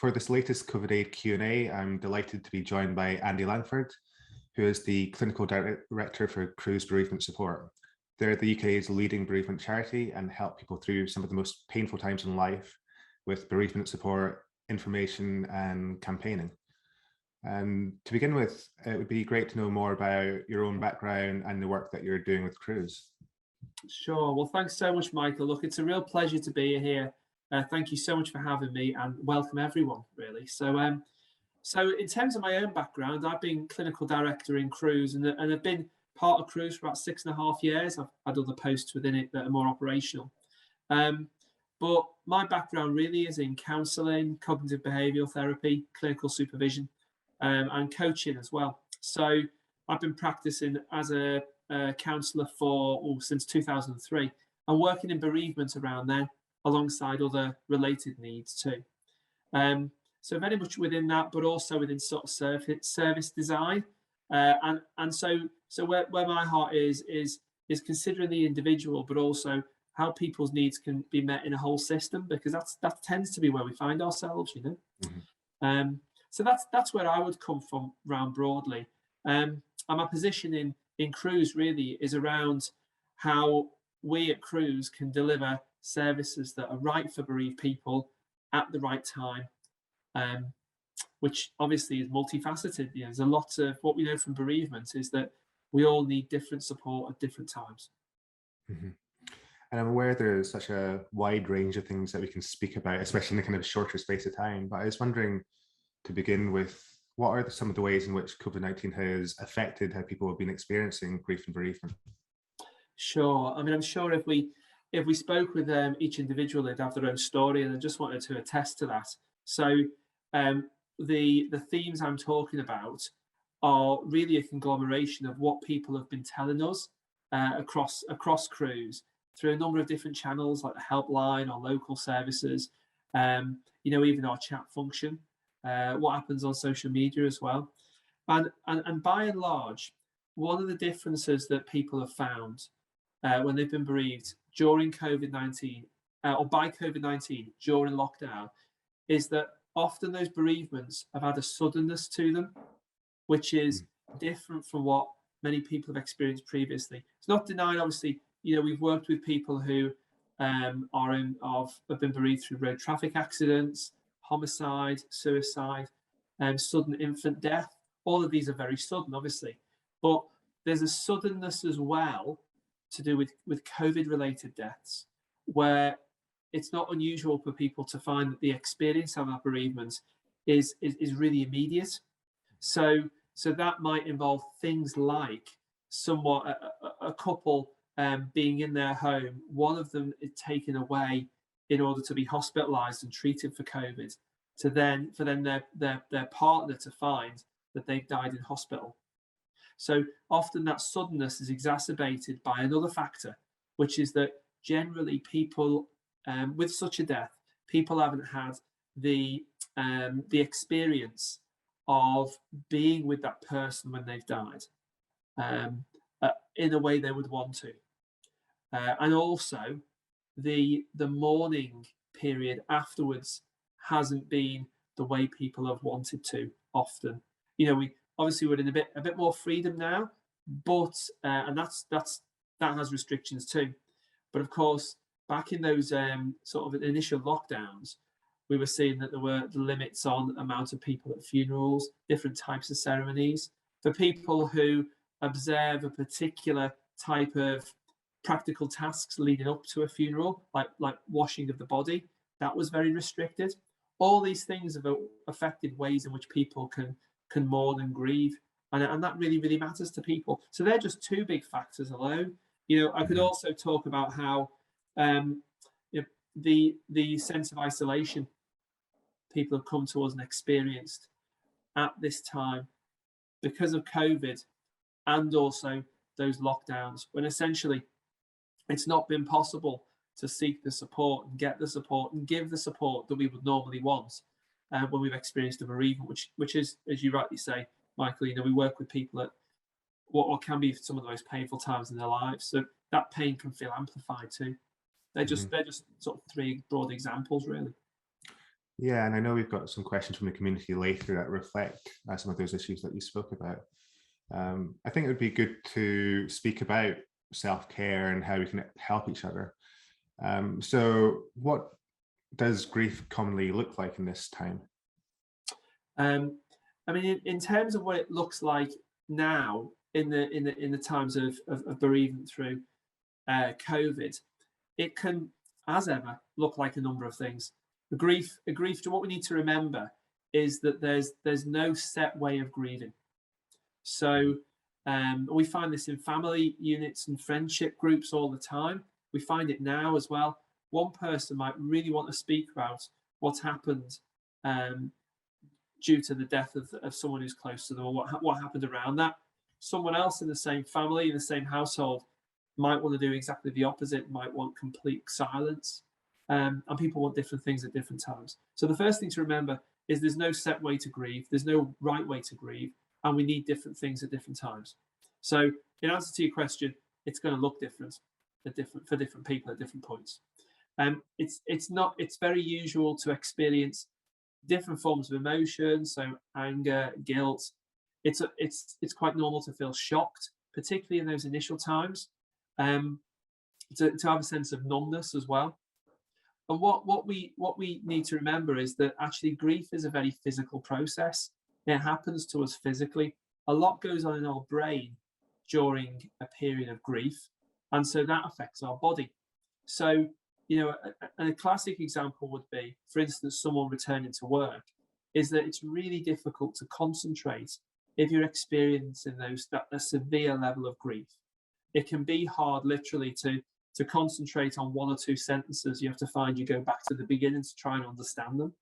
For this latest COVID-19 Q&A, I'm delighted to be joined by Andy Langford, who is the Clinical Director for Cruse Bereavement Support. They're the UK's leading bereavement charity and help people through some of the most painful times in life with bereavement support, information and campaigning. And to begin with, it would be great to know more about your own background and the work that you're doing with Cruse. Sure. Well, thanks so much, Michael. Look, it's a real pleasure to be here. Thank you so much for having me, and welcome everyone, really. So in terms of my own background, I've been clinical director in Cruse, and I've been part of Cruse for about 6.5 years. I've had other posts within it that are more operational. But my background really is in counselling, cognitive behavioural therapy, clinical supervision, and coaching as well. So I've been practicing as a counsellor since 2003, and working in bereavement around then, alongside other related needs too. So very much within that, but also within sort of service design, and so where my heart is considering the individual, but also how people's needs can be met in a whole system, because that tends to be where we find ourselves, you know. Mm-hmm. So that's where I would come from, round broadly. And my position in Cruse really is around how we at Cruse can deliver services that are right for bereaved people at the right time, which obviously is multifaceted. You know, there's a lot of what we know from bereavement is that we all need different support at different times. Mm-hmm. And I'm aware there's such a wide range of things that we can speak about, especially in a kind of shorter space of time. But I was wondering, to begin with, what are some of the ways in which COVID-19 has affected how people have been experiencing grief and bereavement? Sure. I mean, I'm sure if we spoke with each individual, they'd have their own story, and I just wanted to attest to that. So the themes I'm talking about are really a conglomeration of what people have been telling us across Cruse through a number of different channels, like the helpline, our local services, even our chat function, what happens on social media as well. And by and large, one of the differences that people have found when they've been bereaved during COVID-19 or by COVID-19 during lockdown is that often those bereavements have had a suddenness to them, which is different from what many people have experienced previously. It's not denying, obviously, we've worked with people who have been bereaved through road traffic accidents, homicide, suicide, sudden infant death. All of these are very sudden, obviously, but there's a suddenness as well to do with COVID-related deaths, where it's not unusual for people to find that the experience of that bereavement is really immediate. So that might involve things like a couple being in their home, one of them is taken away in order to be hospitalised and treated for COVID, for their partner to find that they've died in hospital. So often that suddenness is exacerbated by another factor, which is that generally people with such a death, people haven't had the experience of being with that person when they've died in a way they would want to. And also the mourning period afterwards hasn't been the way people have wanted to often. We obviously we're in a bit more freedom now, but and that has restrictions too. But of course, back in those sort of initial lockdowns, we were seeing that there were the limits on amount of people at funerals, different types of ceremonies. For people who observe a particular type of practical tasks leading up to a funeral, like washing of the body, that was very restricted. All these things have affected ways in which people can mourn and grieve, and that really, really matters to people. So they're just two big factors alone. I could also talk about how the sense of isolation people have come to us and experienced at this time because of COVID, and also those lockdowns, when essentially it's not been possible to seek the support and get the support and give the support that we would normally want when we've experienced a bereavement, which is, as you rightly say, Michael, we work with people at what can be some of the most painful times in their lives. So that pain can feel amplified too. They're just sort of three broad examples, really. Yeah, and I know we've got some questions from the community later that reflect some of those issues that you spoke about. I think it would be good to speak about self-care and how we can help each other. So what does grief commonly look like in this time? I mean, in terms of what it looks like now in the times of bereavement through COVID, it can, as ever, look like a number of things. A grief. What we need to remember is that there's no set way of grieving. So we find this in family units and friendship groups all the time. We find it now as well. One person might really want to speak about what's happened due to the death of someone who's close to them, or what happened around that. Someone else in the same family, in the same household, might want to do exactly the opposite, might want complete silence. And people want different things at different times. So the first thing to remember is there's no set way to grieve, there's no right way to grieve, and we need different things at different times. So in answer to your question, it's going to look different for different people at different points. It's very usual to experience different forms of emotion, so anger, guilt. It's quite normal to feel shocked, particularly in those initial times. To have a sense of numbness as well. And what we need to remember is that actually grief is a very physical process. It happens to us physically. A lot goes on in our brain during a period of grief, and so that affects our body. So, a classic example would be, for instance, someone returning to work, is that it's really difficult to concentrate if you're experiencing a severe level of grief. It can be hard, literally, to concentrate on one or two sentences. You have to find you go back to the beginning to try and understand them.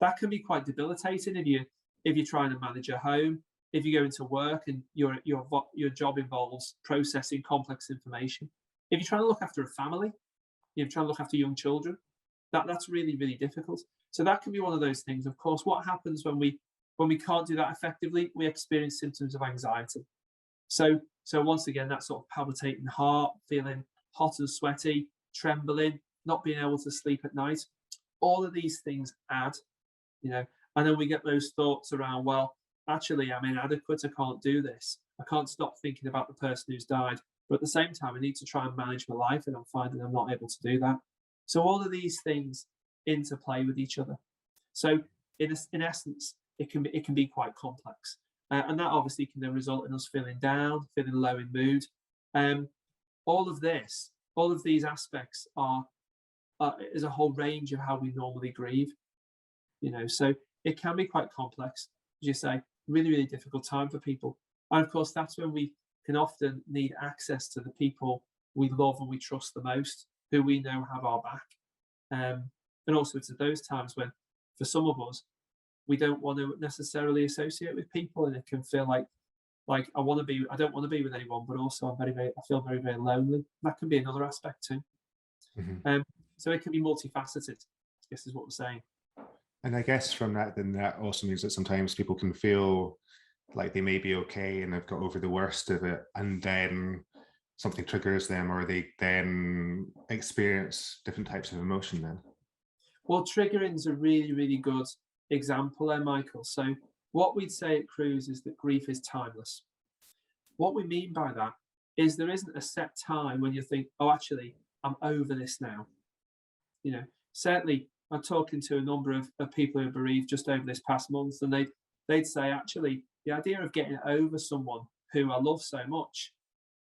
That can be quite debilitating if you're trying to manage a home, if you go into work and your job involves processing complex information. If you're trying to look after a family, you're trying to look after young children, that's really, really difficult. So that can be one of those things. Of course, what happens when we can't do that effectively? We experience symptoms of anxiety. So once again, that sort of palpitating heart, feeling hot and sweaty, trembling, not being able to sleep at night. All of these things add, and then we get those thoughts around, well, actually, I'm inadequate. I can't do this. I can't stop thinking about the person who's died. But at the same time, I need to try and manage my life, and I'm finding I'm not able to do that. So all of these things interplay with each other. So in essence, it can be quite complex. And that obviously can then result in us feeling down, feeling low in mood. All of these aspects is a whole range of how we normally grieve. So it can be quite complex, as you say, really, really difficult time for people. And of course, that's when we can often need access to the people we love and we trust the most, who we know have our back. And also it's at those times when, for some of us, we don't want to necessarily associate with people, and it can feel like I don't want to be with anyone, but also I feel very, very lonely. That can be another aspect too. Mm-hmm. So it can be multifaceted, I guess is what we're saying. And I guess from that, then that also means that sometimes people can feel like they may be okay and they've got over the worst of it, and then something triggers them, or they then experience different types of emotion then. Well, triggering is a really, really good example there, Michael. So what we'd say at Cruse is that grief is timeless. What we mean by that is there isn't a set time when you think, oh, actually, I'm over this now. Certainly I'm talking to a number of people who are bereaved just over this past month, and they'd say, actually, the idea of getting over someone who I love so much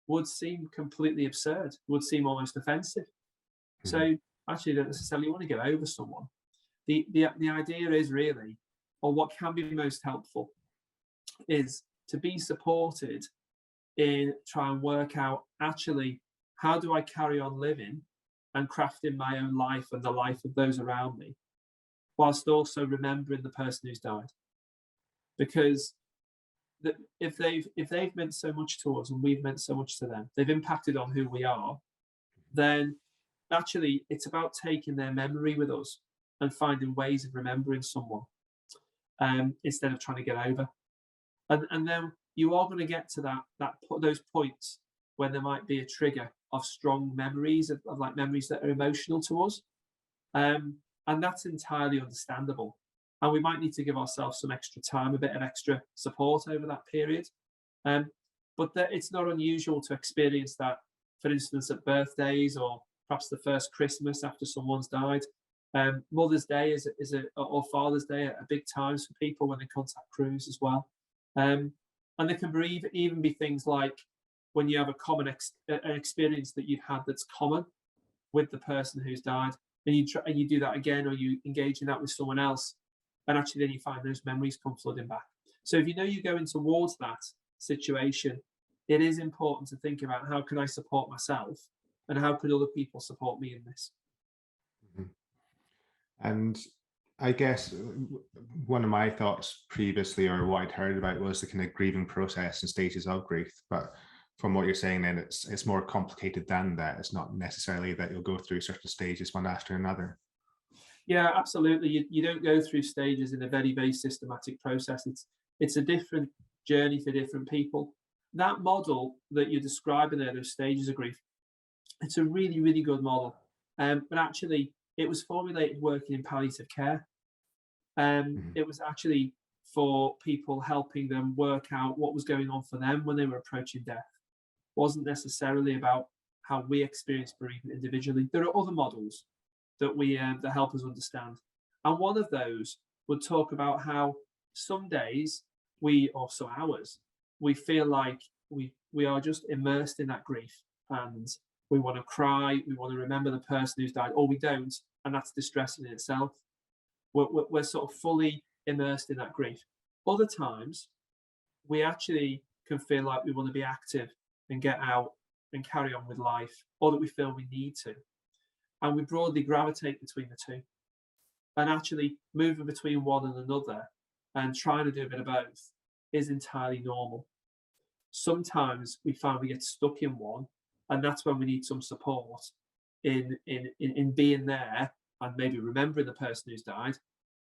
would seem completely absurd, would seem almost offensive. Mm-hmm. So actually, you don't necessarily want to get over someone. The idea is really, or what can be most helpful, is to be supported in trying to work out, actually, how do I carry on living and crafting my own life and the life of those around me, whilst also remembering the person who's died. Because if they've meant so much to us and we've meant so much to them, they've impacted on who we are, then actually it's about taking their memory with us and finding ways of remembering someone instead of trying to get over. And then you are going to get to those points when there might be a trigger of strong memories, of like memories that are emotional to us. And that's entirely understandable. And we might need to give ourselves some extra time, a bit of extra support over that period. But it's not unusual to experience that, for instance, at birthdays or perhaps the first Christmas after someone's died. Mother's Day or Father's Day are big times for people when they contact Cruse as well. And there can even be things like when you have a common an experience that you've had that's common with the person who's died, and you do that again, or you engage in that with someone else, and actually then you find those memories come flooding back. So if you know you're going towards that situation, it is important to think about, how can I support myself, and how can other people support me in this? Mhm. And I guess one of my thoughts previously, or what I'd heard about, was the kind of grieving process and stages of grief. But from what you're saying, then it's more complicated than that. It's not necessarily that you'll go through certain stages one after another. Yeah, absolutely. You don't go through stages in a very, very systematic process. It's a different journey for different people. That model that you're describing there, those stages of grief, it's a really, really good model. But actually, it was formulated working in palliative care. Mhm. It was actually for people, helping them work out what was going on for them when they were approaching death. It wasn't necessarily about how we experience bereavement individually. There are other models that help us understand, and one of those would talk about how some days or some hours, we feel like we are just immersed in that grief, and we want to cry, we want to remember the person who's died, or we don't, and that's distressing in itself. We're sort of fully immersed in that grief. Other times, we actually can feel like we want to be active and get out and carry on with life, or that we feel we need to. And we broadly gravitate between the two. And actually, moving between one and another and trying to do a bit of both is entirely normal. Sometimes we find we get stuck in one, and that's when we need some support in being there and maybe remembering the person who's died,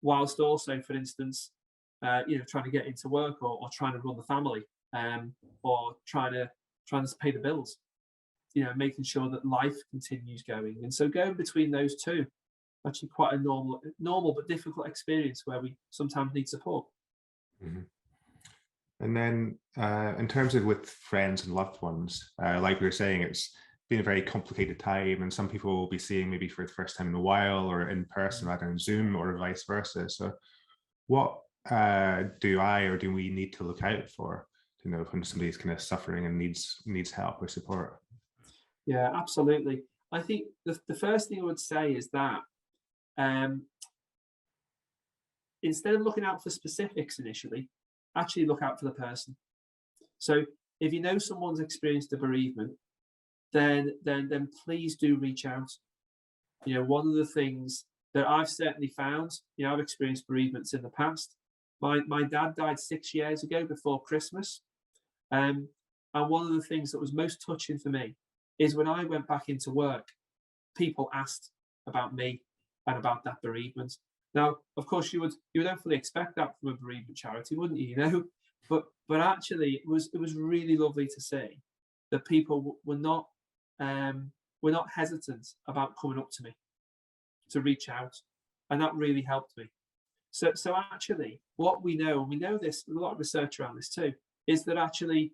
whilst also, for instance, trying to get into work, or trying to run the family, or trying to pay the bills. Making sure that life continues going. And so going between those two, actually quite a normal but difficult experience where we sometimes need support. Mhm. And then in terms of with friends and loved ones, like we were saying, it's been a very complicated time, and some people will be seeing maybe for the first time in a while, or in person rather than Zoom, or vice versa. So what do we need to look out for, when somebody's kind of suffering and needs help or support? Yeah, absolutely. I think the first thing I would say is that, um, instead of looking out for specifics initially, actually look out for the person. So if you know someone's experienced a bereavement, then please do reach out. One of the things that I've certainly found, I've experienced bereavements in the past. My dad died 6 years ago before Christmas. And one of the things that was most touching for me is when I went back into work, people asked about me and about that bereavement. Now, of course, you would hopefully expect that from a bereavement charity, wouldn't you? But actually, it was really lovely to see that people were not hesitant about coming up to me to reach out, and that really helped me. So actually, what we know, and we know this, a lot of research around this too, is that actually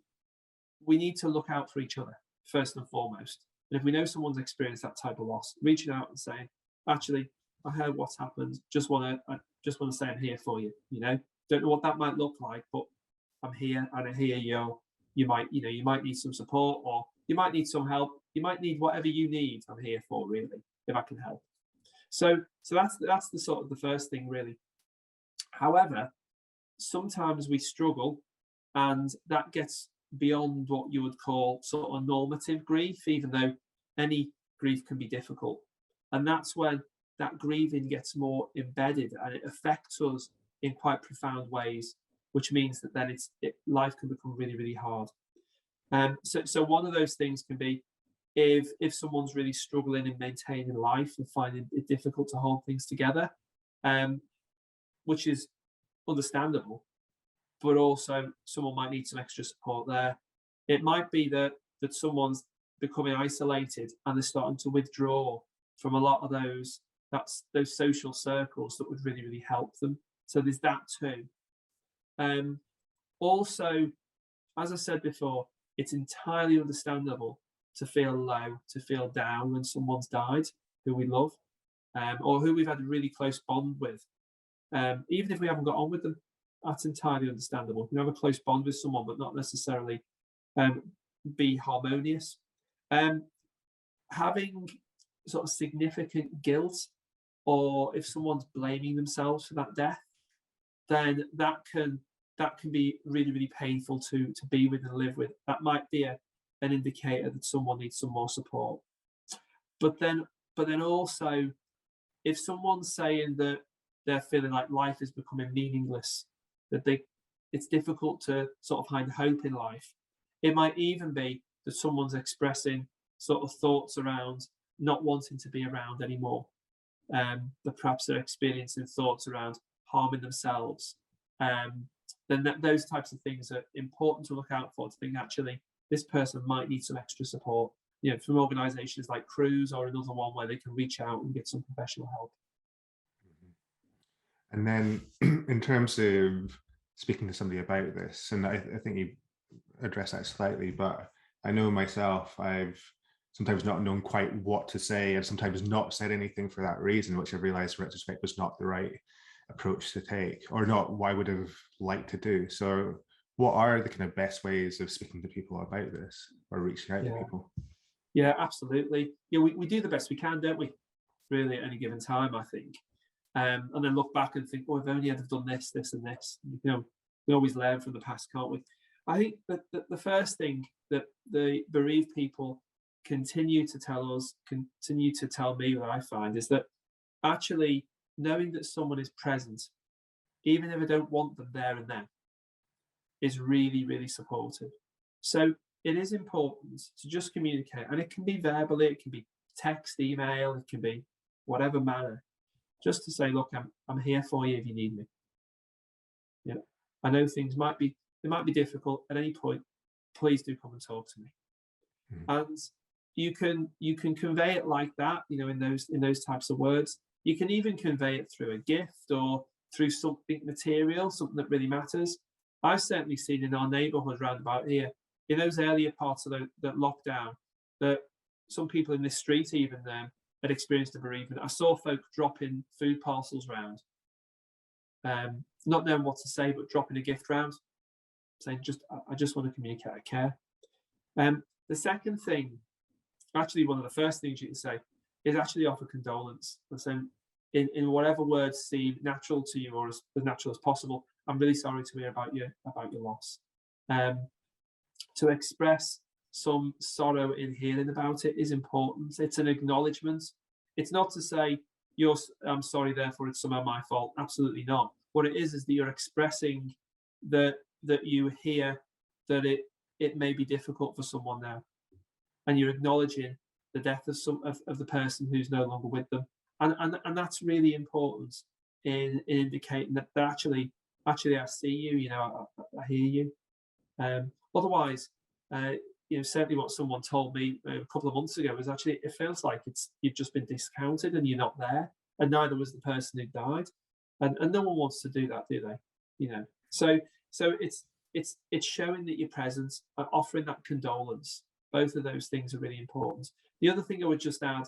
we need to look out for each other first and foremost. And if we know someone's experienced that type of loss, reaching out and saying, "Actually, I heard what's happened. I just want to say I'm here for you. Don't know what that might look like, but I'm here, and I hear you might need some support, or you might need some help. You might need whatever you need. I'm here for, really, if I can help." So that's the sort of the first thing, really. However, sometimes we struggle, and that gets beyond what you would call sort of normative grief, even though any grief can be difficult. And that's when that grieving gets more embedded, and it affects us in quite profound ways, which means that then life can become really, really hard. So one of those things can be if someone's really struggling in maintaining life and finding it difficult to hold things together, which is understandable, but also someone might need some extra support there. It might be that someone's becoming isolated and they're starting to withdraw from a lot of those those social circles that would really, really help them. So there's that too. Also, as I said before, it's entirely understandable to feel low, to feel down when someone's died who we love, or who we've had a really close bond with. Even if we haven't got on with them, that's entirely understandable. You have a close bond with someone, but not necessarily be harmonious. Having sort of significant guilt, or if someone's blaming themselves for that death, then that can be really, really painful to be with and live with. That might be an indicator that someone needs some more support. But then also, if someone's saying that they're feeling like life is becoming meaningless, that it's difficult to sort of find hope in life, it might even be that someone's expressing sort of thoughts around not wanting to be around anymore. That perhaps they're experiencing thoughts around harming themselves. Then those types of things are important to look out for, to think actually this person might need some extra support, from organisations like Cruse or another one where they can reach out and get some professional help. And then in terms of speaking to somebody about this, and I think you addressed that slightly, but I know myself, I've sometimes not known quite what to say and sometimes not said anything for that reason, which I realised in retrospect was not the right approach to take, or not what I would have liked to do. So what are the kind of best ways of speaking to people about this or reaching out to people? Yeah, absolutely. We do the best we can, don't we? Really, at any given time, I think. And then look back and think, oh, if only I'd have done this, this, and this. We always learn from the past, can't we? I think that the first thing that the bereaved people continue to tell me, what I find, is that actually knowing that someone is present, even if I don't want them there and then, is really, really supportive. So it is important to just communicate, and it can be verbally, it can be text, email, it can be whatever manner, just to say, look, I'm here for you if you need me. Yeah, I know things might be difficult at any point. Please do come and talk to me. And you can convey it like that, in those types of words. You can even convey it through a gift or through something material, something that really matters. I've certainly seen in our neighbourhood round about here, in those earlier parts of that lockdown, that some people in this street even had experienced a bereavement. I saw folk dropping food parcels round, not knowing what to say, but dropping a gift round, saying, I just want to communicate I care. The second thing, actually one of the first things you can say, is actually offer condolence. And so in whatever words seem natural to you, or as natural as possible, I'm really sorry to hear about your loss. To express some sorrow in hearing about it is important. It's an acknowledgement. It's not to say I'm sorry, therefore it's somehow my fault. Absolutely not. What it is that you're expressing that you hear that it may be difficult for someone now, and you're acknowledging the death of the person who's no longer with them, and that's really important in indicating that actually I see you. I hear you. Otherwise, certainly what someone told me a couple of months ago was actually it feels like you've just been discounted and you're not there, and neither was the person who died, and no one wants to do that, do they? So it's showing that you're present and offering that condolence. Both of those things are really important. The other thing I would just add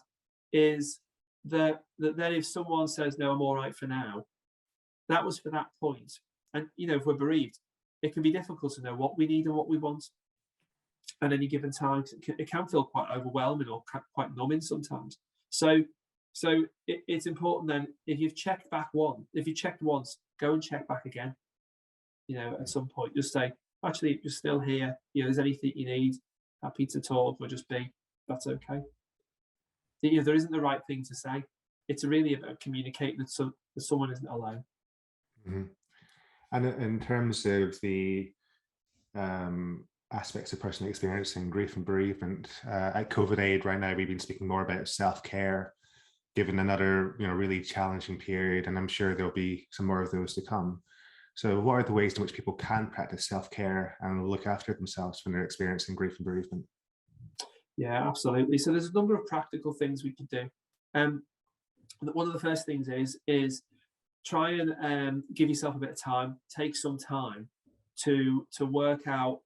is that then if someone says, no, I'm all right for now, that was for that point. And, if we're bereaved, it can be difficult to know what we need and what we want at any given time. It can feel quite overwhelming or quite numbing sometimes. So it's important then, if you've checked once, go and check back again. At some point, just say, actually, you're still here. There's anything you need, happy to talk or just be. That's okay. There isn't the right thing to say. It's really about communicating that someone isn't alone. Mm-hmm. And in terms of the aspects of personally experiencing grief and bereavement, at COVID Aid right now, we've been speaking more about self-care, given another really challenging period, and I'm sure there'll be some more of those to come. So what are the ways in which people can practice self-care and look after themselves when they're experiencing grief and bereavement? Yeah, absolutely. So there's a number of practical things we could do. one of the first things is try and give yourself a bit of time, take some time to work out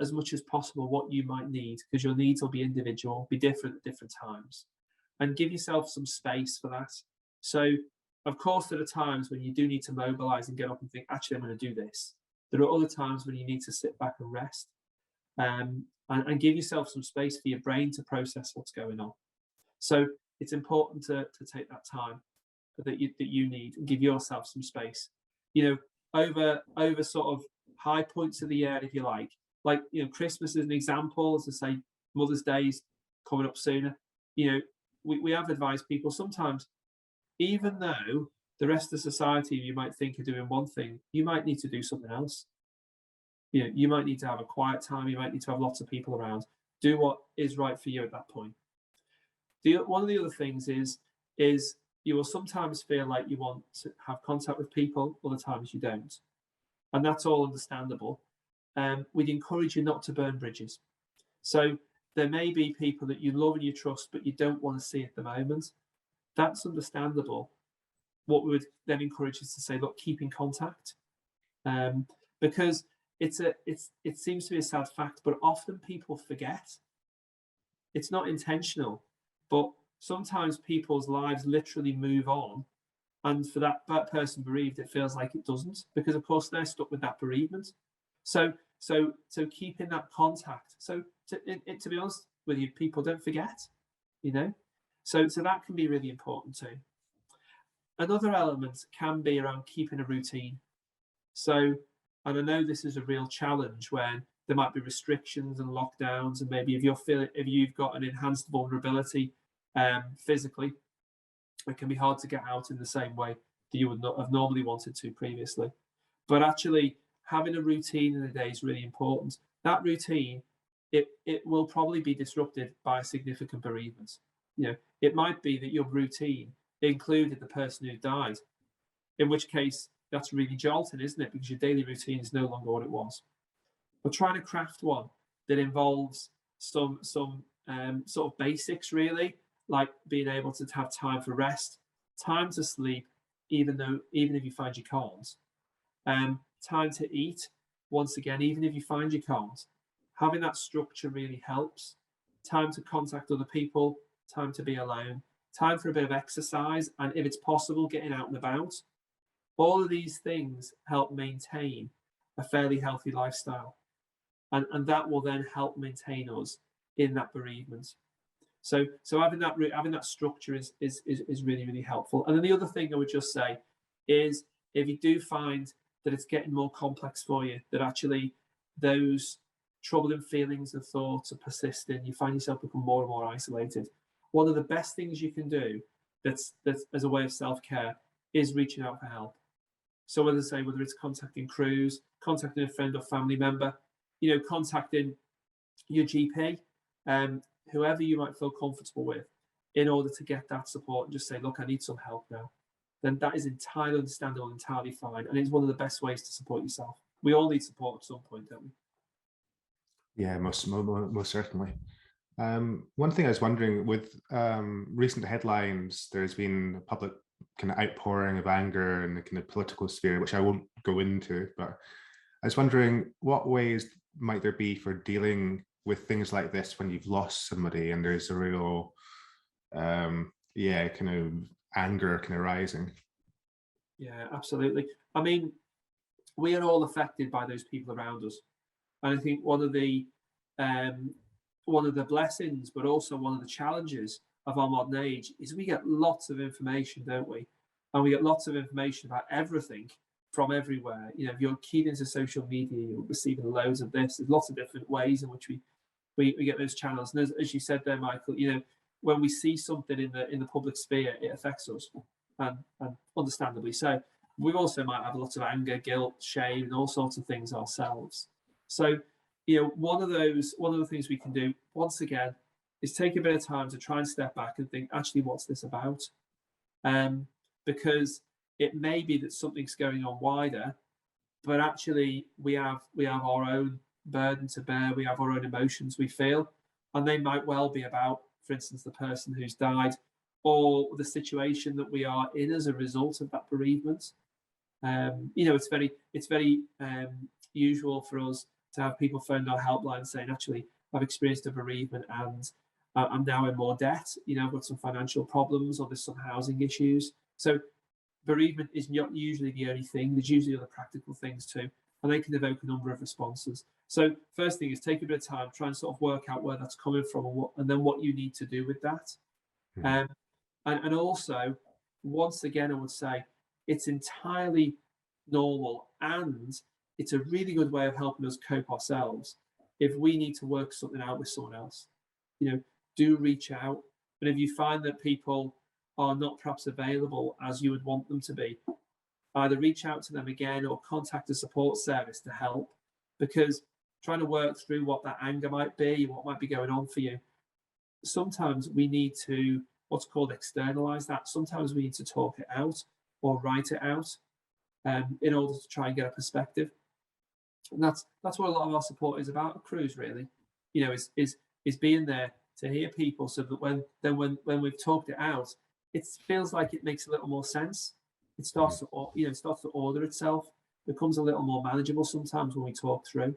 as much as possible what you might need, because your needs will be individual, be different at different times, and give yourself some space for that. So, of course, there are times when you do need to mobilize and get up and think, actually, I'm going to do this. There are other times when you need to sit back and rest, and give yourself some space for your brain to process what's going on. So it's important to take that time that you need, and give yourself some space. Over sort of high points of the year, if you like Christmas is an example. As I say, Mother's Day's coming up sooner. We have advised people sometimes, even though the rest of society you might think are doing one thing, you might need to do something else. You might need to have a quiet time. You might need to have lots of people around. Do what is right for you at that point. One of the other things is you will sometimes feel like you want to have contact with people, other times you don't. And that's all understandable. We'd encourage you not to burn bridges. So there may be people that you love and you trust, but you don't want to see at the moment. That's understandable. What we would then encourage is to say, look, keep in contact. Because it seems to be a sad fact, but often people forget. It's not intentional, but sometimes people's lives literally move on, and for that person bereaved, it feels like it doesn't, because of course they're stuck with that bereavement. So keeping that contact. So to be honest with you, people don't forget, So that can be really important too. Another element can be around keeping a routine. So, and I know this is a real challenge when there might be restrictions and lockdowns, and maybe if you've got an enhanced vulnerability physically, it can be hard to get out in the same way that you would not have normally wanted to previously. But actually, having a routine in the day is really important. That routine, it will probably be disrupted by a significant bereavement. It might be that your routine included the person who died, in which case that's really jolting, isn't it? Because your daily routine is no longer what it was. But trying to craft one that involves some sort of basics, really, like being able to have time for rest, time to sleep, even if you find you can't, time to eat, once again, even if you find you can't. Having that structure really helps. Time to contact other people, time to be alone, time for a bit of exercise, and if it's possible, getting out and about. All of these things help maintain a fairly healthy lifestyle. And that will then help maintain us in that bereavement. So having that structure is really, really helpful. And then the other thing I would just say is, if you do find that it's getting more complex for you, that actually those troubling feelings and thoughts are persisting, you find yourself become more and more isolated, one of the best things you can do that's as a way of self-care is reaching out for help. So whether it's contacting Cruse, contacting a friend or family member, contacting your GP, whoever you might feel comfortable with, in order to get that support and just say, look, I need some help now, then that is entirely understandable, entirely fine. And it's one of the best ways to support yourself. We all need support at some point, don't we? Yeah, most certainly. One thing I was wondering, with recent headlines, there's been a public kind of outpouring of anger in the kind of political sphere, which I won't go into, but I was wondering, what ways might there be for dealing with things like this when you've lost somebody and there's a real, kind of anger kind of rising? Yeah, absolutely. I mean, we are all affected by those people around us. And I think one of the blessings, but also one of the challenges of our modern age, is we get lots of information, don't we? And we get lots of information about everything from everywhere. If you're keyed into social media, you're receiving loads of this. There's lots of different ways in which we get those channels. And as you said there, Michael, when we see something in the public sphere, it affects us, and understandably so. We also might have lots of anger, guilt, shame, and all sorts of things ourselves. So, one of the things we can do, once again, is take a bit of time to try and step back and think, actually, what's this about? Because it may be that something's going on wider, but actually we have our own burden to bear. We have our own emotions we feel, and they might well be about, for instance, the person who's died, or the situation that we are in as a result of that bereavement. It's very usual for us to have people phone our helpline saying, actually, I've experienced a bereavement and I'm now in more debt. I've got some financial problems, or there's some housing issues. So bereavement is not usually the only thing. There's usually other practical things too, and they can evoke a number of responses. So first thing is take a bit of time, try and sort of work out where that's coming from, and then what you need to do with that. Mhm. And also, once again, I would say it's entirely normal, and it's a really good way of helping us cope ourselves if we need to work something out with someone else. Do reach out. And if you find that people are not perhaps available as you would want them to be, either reach out to them again or contact a support service to help, because trying to work through what that anger might be, what might be going on for you, sometimes we need to what's called externalize that. Sometimes we need to talk it out or write it out in order to try and get a perspective. And that's what a lot of our support is about at Cruse, really. Is being there to hear people, so that when we've talked it out, it feels like it makes a little more sense. It starts to order itself, becomes a little more manageable sometimes when we talk through,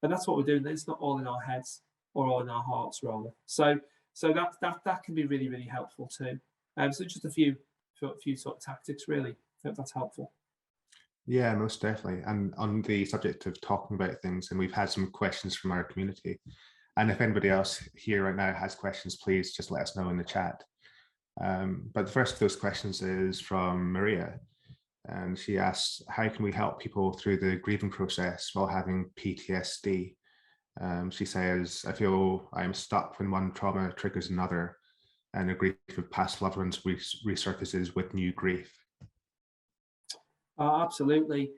and that's what we're doing. It's not all in our heads or all in our hearts, rather. So that can be really, really helpful too. So just a few sort of tactics, really. I hope that's helpful. Yeah, most definitely. And on the subject of talking about things, and we've had some questions from our community. And if anybody else here right now has questions, please just let us know in the chat. But the first of those questions is from Maria. And she asks, how can we help people through the grieving process while having PTSD? She says, I feel I'm stuck when one trauma triggers another, and a grief of past loved ones resurfaces with new grief. Absolutely.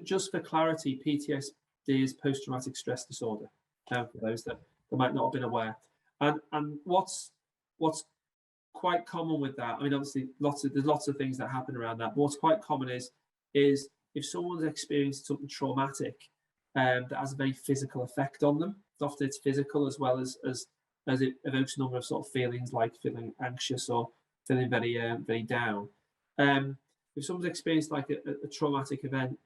Just for clarity, PTSD is post-traumatic stress disorder. For those that might not have been aware, and what's quite common with that, obviously there's lots of things that happen around that, but what's quite common is if someone's experienced something traumatic that has a very physical effect on them. Often it's physical as well as it evokes a number of sort of feelings, like feeling anxious or feeling very down. If someone's experienced like a traumatic event,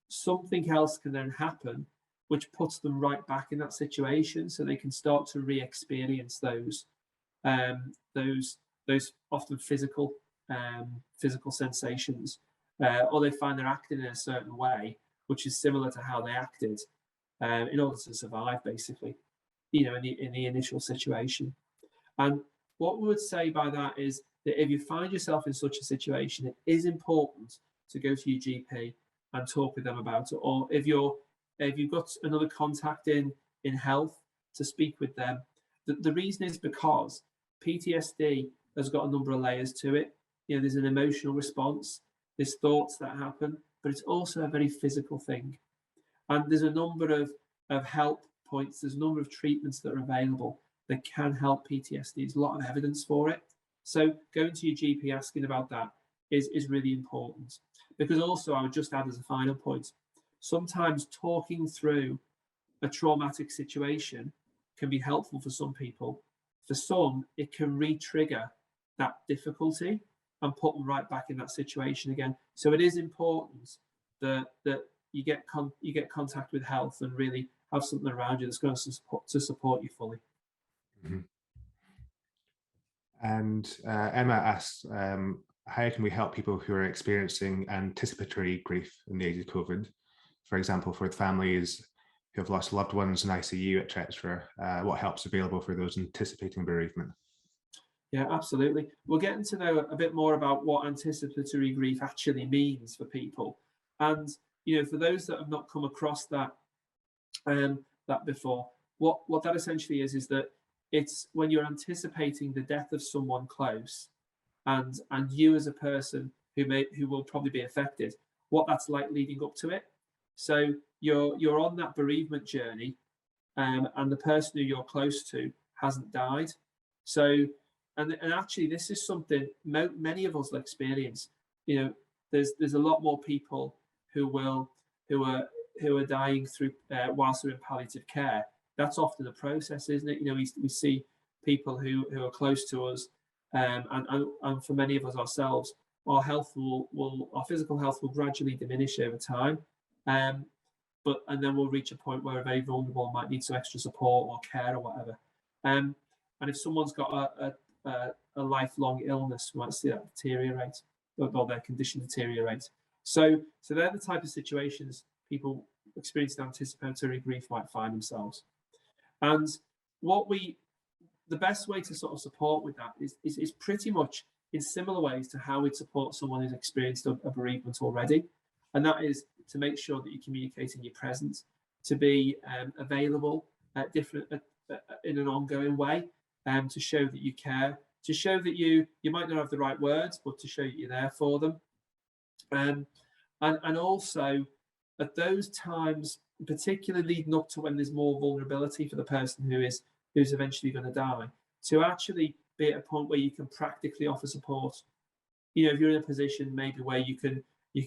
something else can then happen which puts them right back in that situation, so they can start to re-experience those often physical sensations, or they find they're acting in a certain way which is similar to how they acted in order to survive, basically, in the initial situation. And what we would say by that is that if you find yourself in such a situation, it is important to go to your GP and talk with them about it. Or if you've got another contact in health, to speak with them. The reason is because PTSD has got a number of layers to it. There's an emotional response, there's thoughts that happen, but it's also a very physical thing. And there's a number of help points, there's a number of treatments that are available that can help PTSD. There's a lot of evidence for it. So going to your GP asking about that is really important. Because also, I would just add as a final point, sometimes talking through a traumatic situation can be helpful for some people. For some, it can re-trigger that difficulty and put them right back in that situation again. So it is important that you get contact with health and really have something around you that's going to support you fully. Mm-hmm. And Emma asks, how can we help people who are experiencing anticipatory grief in the age of COVID? For example, for families who have lost loved ones in ICU, etc. What help's available for those anticipating bereavement? Yeah, absolutely. We're getting to know a bit more about what anticipatory grief actually means for people. And, for those that have not come across that before, what that essentially is that it's when you're anticipating the death of someone close, and you as a person who will probably be affected, what that's like leading up to it. So you're on that bereavement journey, and the person who you're close to hasn't died. So and actually, this is something many of us will experience. There's a lot more people who are dying through whilst they're in palliative care. That's often the process, isn't it? We see people who are close to us and for many of us ourselves, our physical health will gradually diminish over time. And then we'll reach a point where we're very vulnerable and might need some extra support or care or whatever. And if someone's got a lifelong illness, we might see that deteriorate, or their condition deteriorate. So they're the type of situations people experiencing anticipatory grief might find themselves. And the best way to sort of support with that is pretty much in similar ways to how we'd support someone who's experienced a bereavement already. And that is to make sure that you're communicating your presence, to be available in an ongoing way, to show that you care, to show that you might not have the right words, but to show that you're there for them. And also at those times, particularly leading up to when there's more vulnerability for the person who's eventually going to die, to actually be at a point where you can practically offer support. If you're in a position maybe where you can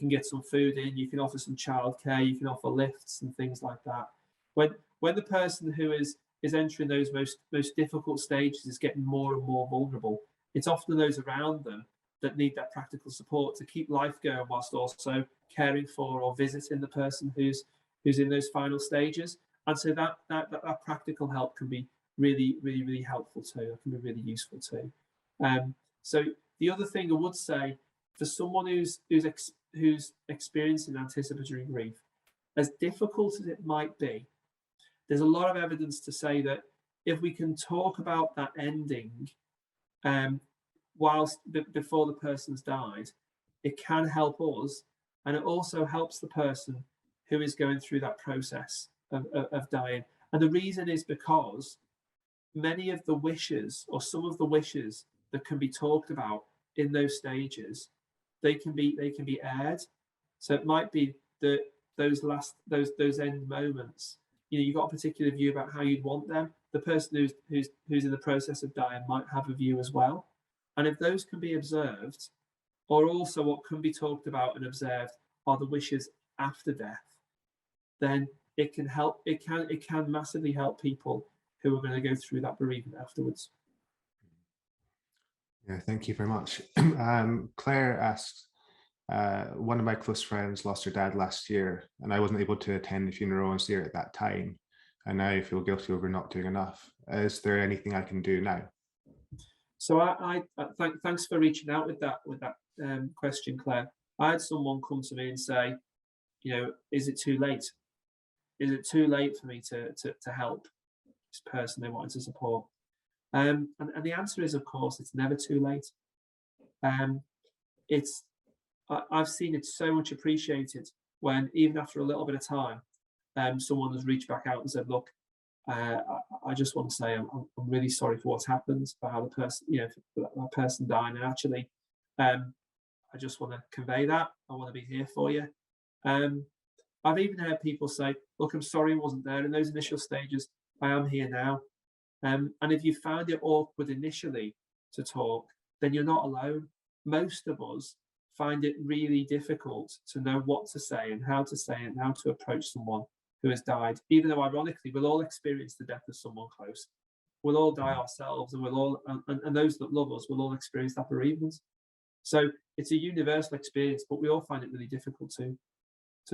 get some food in, you can offer some childcare, you can offer lifts and things like that. When the person who is entering those most difficult stages is getting more and more vulnerable, it's often those around them that need that practical support to keep life going whilst also caring for or visiting the person who's in those final stages. And so that practical help can be really, really, really helpful too. It can be really useful too. So the other thing I would say, for someone who's experiencing anticipatory grief, as difficult as it might be, there's a lot of evidence to say that if we can talk about that ending before the person's died, it can help us, and it also helps the person who is going through that process of dying. And the reason is because many of the wishes, or some of the wishes that can be talked about in those stages, they can be aired. So it might be that those end moments, you've got a particular view about how you'd want them. The person who's in the process of dying might have a view as well. And if those can be observed, or also what can be talked about and observed are the wishes after death, then it can help. It can massively help people who are going to go through that bereavement afterwards. Yeah, thank you very much. Claire asks, one of my close friends lost her dad last year, and I wasn't able to attend the funeral and see her at that time. And now I feel guilty over not doing enough. Is there anything I can do now? So thanks for reaching out with that question, Claire. I had someone come to me and say, is it too late? Is it too late for me to help this person they wanted to support? And the answer is, of course, it's never too late. I've seen it so much appreciated when, even after a little bit of time, someone has reached back out and said, look, I just want to say I'm really sorry for what's happened, for how the person, for that person dying. And actually, I just want to convey that. I want to be here for you. I've even heard people say, look, I'm sorry I wasn't there in those initial stages. I am here now. And if you found it awkward initially to talk, then you're not alone. Most of us find it really difficult to know what to say and how to say it and how to approach someone who has died, even though ironically we'll all experience the death of someone close. We'll all die ourselves, and and those that love us will all experience that bereavement. So it's a universal experience, but we all find it really difficult to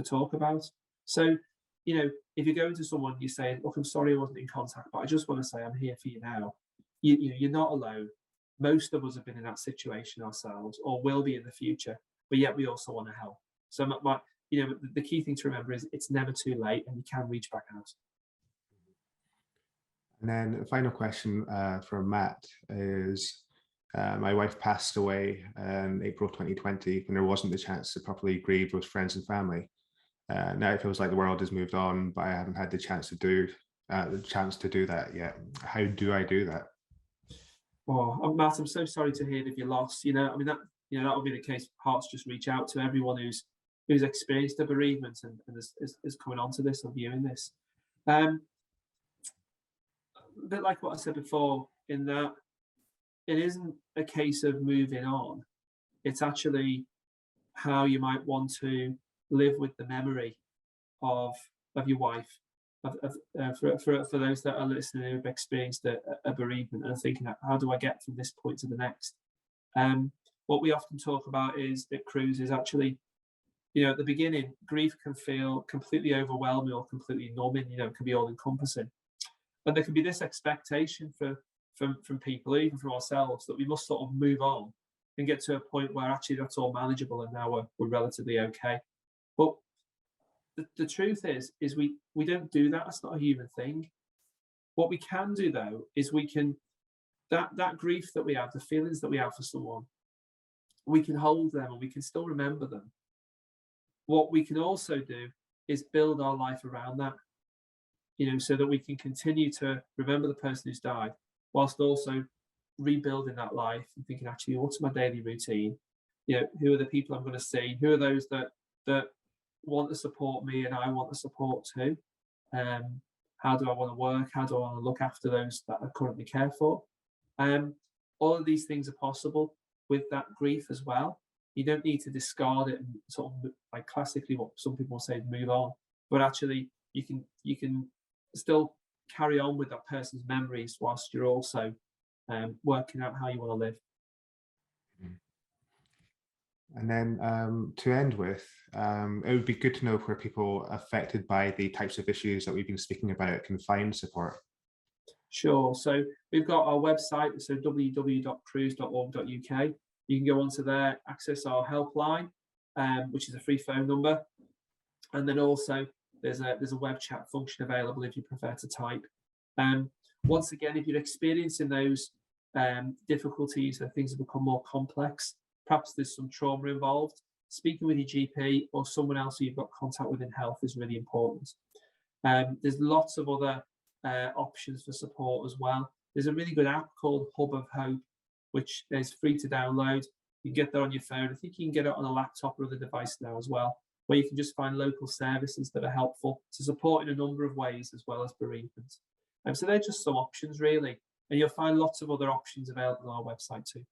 talk about. So, if you go into someone, you say, look, I'm sorry I wasn't in contact, but I just want to say I'm here for you now. You're not alone. Most of us have been in that situation ourselves, or will be in the future, but yet we also want to help. So the key thing to remember is it's never too late, and you can reach back out. And then the final question from Matt is, my wife passed away in April 2020 when there wasn't the chance to properly grieve with friends and family. Now it feels like the world has moved on, but I haven't had the chance to do that yet. How do I do that? Oh, Matt, I'm so sorry to hear that you lost. That would be the case. Hearts just reach out to everyone who's experienced a bereavement and is coming onto this or viewing this. A bit like what I said before, in that it isn't a case of moving on. It's actually how you might want to live with the memory of your wife. For those that are listening who've experienced a bereavement and thinking, how do I get from this point to the next? What we often talk about is at Cruse is actually, at the beginning, grief can feel completely overwhelming or completely numbing. It can be all encompassing, and there can be this expectation from people, even from ourselves, that we must sort of move on and get to a point where actually that's all manageable and now we're relatively okay. But the truth is we don't do that. That's not a human thing. What we can do though is we can that grief that we have, the feelings that we have for someone, we can hold them and we can still remember them. What we can also do is build our life around that, so that we can continue to remember the person who's died, whilst also rebuilding that life and thinking, actually, what's my daily routine? Who are the people I'm going to see? Who are those that want to support me and I want to support too? How do I want to work? How do I want to look after those that I currently care for? All of these things are possible with that grief as well. You don't need to discard it and sort of, like classically what some people say, move on, but actually you can still carry on with that person's memories whilst you're also working out how you want to live. And then to end with, it would be good to know where people affected by the types of issues that we've been speaking about can find support. Sure. So we've got our website, so www.cruse.org.uk. You can go onto there, access our helpline, which is a free phone number, and then also there's a web chat function available if you prefer to type. Once again, if you're experiencing those difficulties and things have become more complex, perhaps there's some trauma involved, speaking with your GP or someone else who you've got contact with in health is really important. There's lots of other options for support as well. There's a really good app called Hub of Hope, which is free to download. You can get that on your phone. I think you can get it on a laptop or other device now as well, where you can just find local services that are helpful to support in a number of ways as well as bereavement. So they're just some options really, and you'll find lots of other options available on our website too.